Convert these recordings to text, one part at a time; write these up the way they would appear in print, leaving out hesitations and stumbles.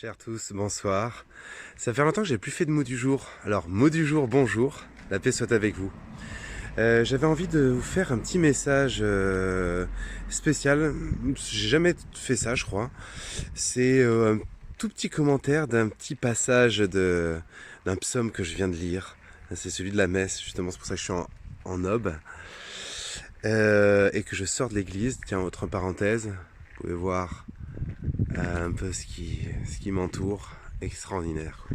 Chers tous, bonsoir. Ça fait longtemps que j'ai plus fait de mot du jour. Alors, mot du jour, bonjour. La paix soit avec vous. J'avais envie de vous faire un petit message spécial. J'ai jamais fait ça, je crois. C'est un tout petit commentaire d'un petit passage d'un psaume que je viens de lire. C'est celui de la messe, justement. C'est pour ça que je suis en aube. Et que je sors de l'église. Tiens, entre parenthèses, vous pouvez voir un peu ce qui m'entoure. Extraordinaire.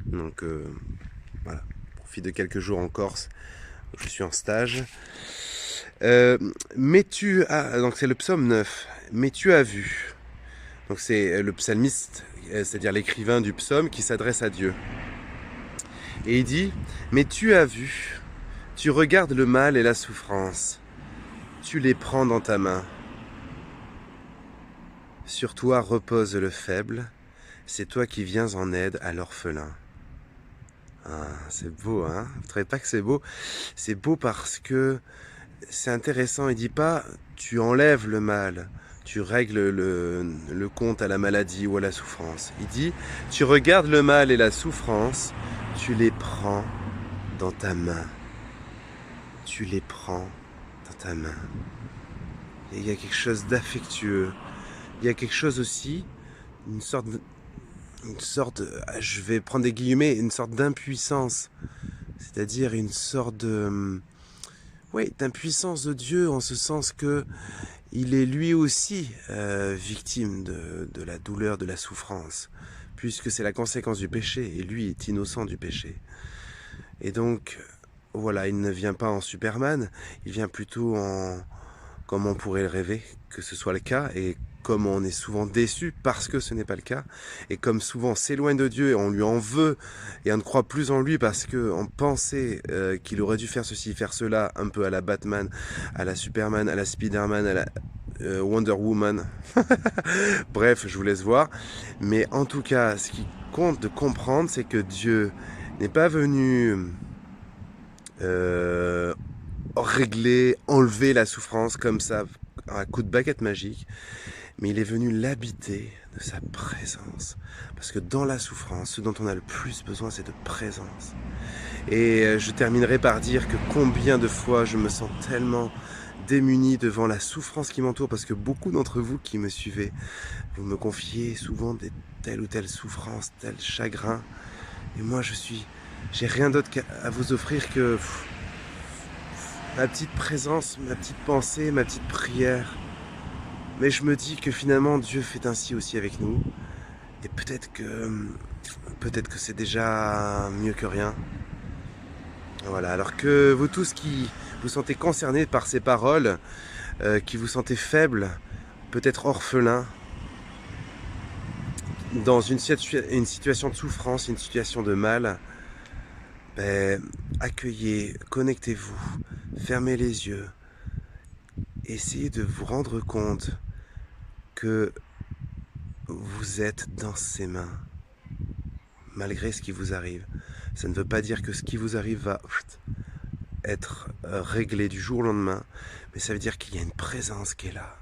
Donc voilà, profite de quelques jours en Corse. Je suis en stage. Mais tu as, donc c'est le psaume 9. Mais tu as vu. Donc c'est le psalmiste, c'est-à-dire l'écrivain du psaume qui s'adresse à Dieu. Et il dit, mais tu as vu, tu regardes le mal et la souffrance, tu les prends dans ta main. Sur toi repose le faible, c'est toi qui viens en aide à l'orphelin. Ah, c'est beau, hein? Vous ne trouvez pas que c'est beau? C'est beau parce que c'est intéressant. Il dit pas tu enlèves le mal, tu règles le compte à la maladie ou à la souffrance. Il dit tu regardes le mal et la souffrance, tu les prends dans ta main. Tu les prends dans ta main. Et il y a quelque chose d'affectueux. Il y a quelque chose aussi, je vais prendre des guillemets, une sorte d'impuissance. C'est-à-dire une sorte d'impuissance de Dieu en ce sens que il est lui aussi victime de la douleur, de la souffrance, puisque c'est la conséquence du péché, et lui est innocent du péché. Et donc, voilà, il ne vient pas en Superman, il vient plutôt comme on pourrait le rêver que ce soit le cas, et comme on est souvent déçu parce que ce n'est pas le cas, et comme souvent on s'éloigne de Dieu et on lui en veut, et on ne croit plus en lui parce qu'on pensait qu'il aurait dû faire ceci, faire cela, un peu à la Batman, à la Superman, à la Spider-Man, à la Wonder Woman. Bref, je vous laisse voir. Mais en tout cas, ce qui compte de comprendre, c'est que Dieu n'est pas venu euh, régler, enlever la souffrance comme ça, à coup de baguette magique, mais il est venu l'habiter de sa présence. Parce que dans la souffrance, ce dont on a le plus besoin, c'est de présence. Et je terminerai par dire que combien de fois je me sens tellement démuni devant la souffrance qui m'entoure, parce que beaucoup d'entre vous qui me suivez, vous me confiez souvent telle ou telle souffrance, tel chagrin. Et moi, j'ai rien d'autre à vous offrir que ma petite présence, ma petite pensée, ma petite prière. Mais je me dis que finalement Dieu fait ainsi aussi avec nous. Et peut-être que c'est déjà mieux que rien. Voilà, alors que vous tous qui vous sentez concernés par ces paroles, qui vous sentez faibles, peut-être orphelins, dans une situation de souffrance, une situation de mal, accueillez, connectez-vous, fermez les yeux, essayez de vous rendre compte que vous êtes dans ses mains, malgré ce qui vous arrive. Ça ne veut pas dire que ce qui vous arrive va être réglé du jour au lendemain, mais ça veut dire qu'il y a une présence qui est là.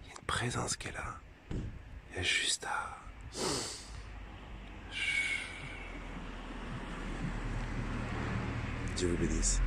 Il y a une présence qui est là. Il y a juste à... Dieu vous bénisse.